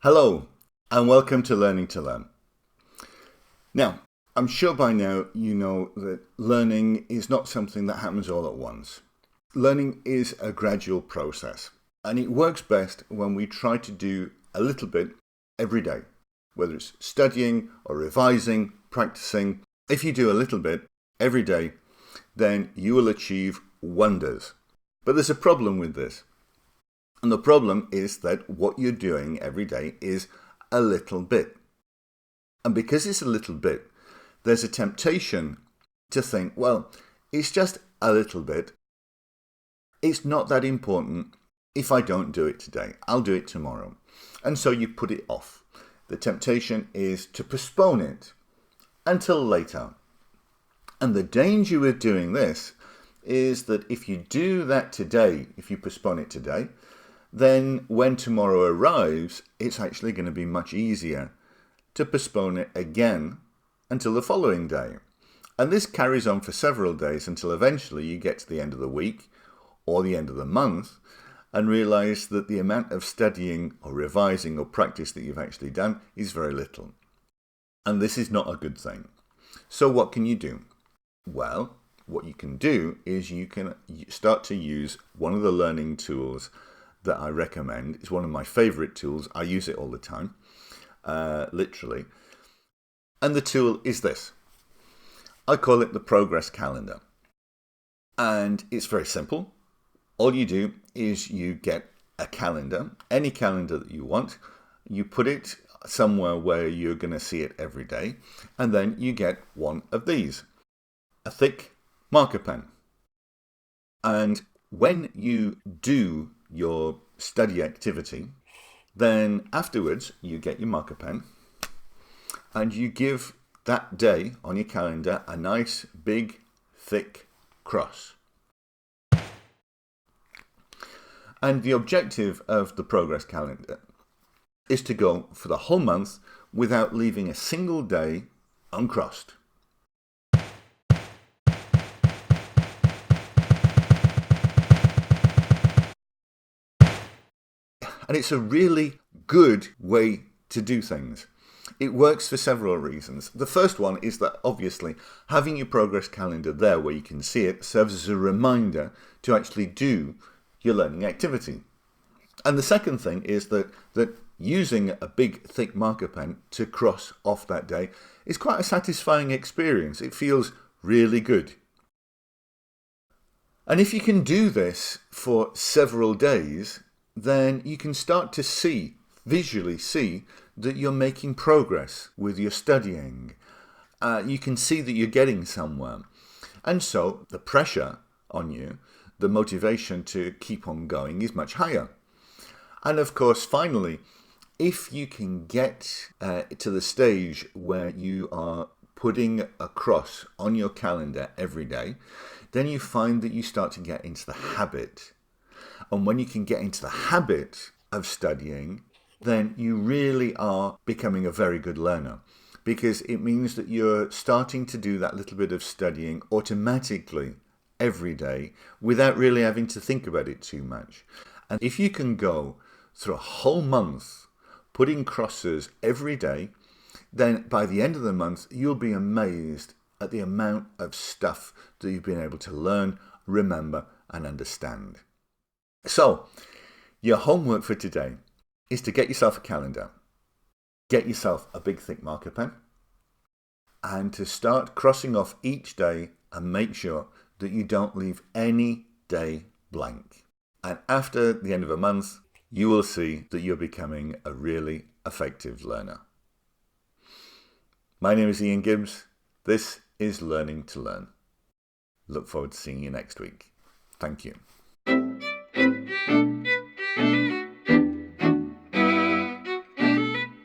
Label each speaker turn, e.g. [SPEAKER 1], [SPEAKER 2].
[SPEAKER 1] Hello, and welcome to Learning to Learn. Now, I'm sure by now you know that learning is not something that happens all at once. Learning is a gradual process, and it works best when we try to do a little bit every day, whether it's studying or revising, practicing. If you do a little bit every day, then you will achieve wonders. But there's a problem with this. And the problem is that what you're doing every day is a little bit. And because it's a little bit, there's a temptation to think, well, it's just a little bit. It's not that important. If I don't do it today, I'll do it tomorrow. And so you put it off. The temptation is to postpone it until later. And the danger with doing this is that if you do that today, if you postpone it today, then when tomorrow arrives, it's actually going to be much easier to postpone it again until the following day. And this carries on for several days until eventually you get to the end of the week or the end of the month and realize that the amount of studying or revising or practice that you've actually done is very little. And this is not a good thing. So what can you do? Well, what you can do is you can start to use one of the learning tools that I recommend. It's one of my favorite tools. I use it all the time, literally. And the tool is this. I call it the progress calendar. And it's very simple. All you do is you get a calendar, any calendar that you want. You put it somewhere where you're going to see it every day. And then you get one of these, a thick marker pen. And when you do your study activity, then afterwards you get your marker pen and you give that day on your calendar a nice big thick cross. And the objective of the progress calendar is to go for the whole month without leaving a single day uncrossed. And it's a really good way to do things. It works for several reasons. The first one is that obviously having your progress calendar there where you can see it serves as a reminder to actually do your learning activity. And the second thing is that using a big thick marker pen to cross off that day is quite a satisfying experience. It feels really good. And if you can do this for several days, then you can start to visually see that you're making progress with your studying. You can see that you're getting somewhere. And so the pressure on you, the motivation to keep on going is much higher. And of course, finally, if you can get to the stage where you are putting a cross on your calendar every day, then you find that you start to get into the habit. And when you can get into the habit of studying, then you really are becoming a very good learner, because it means that you're starting to do that little bit of studying automatically every day without really having to think about it too much. And if you can go through a whole month putting crosses every day, then by the end of the month, you'll be amazed at the amount of stuff that you've been able to learn, remember, and understand. So, your homework for today is to get yourself a calendar, get yourself a big thick marker pen, and to start crossing off each day and make sure that you don't leave any day blank. And after the end of a month, you will see that you're becoming a really effective learner. My name is Ian Gibbs. This is Learning to Learn. Look forward to seeing you next week. Thank you.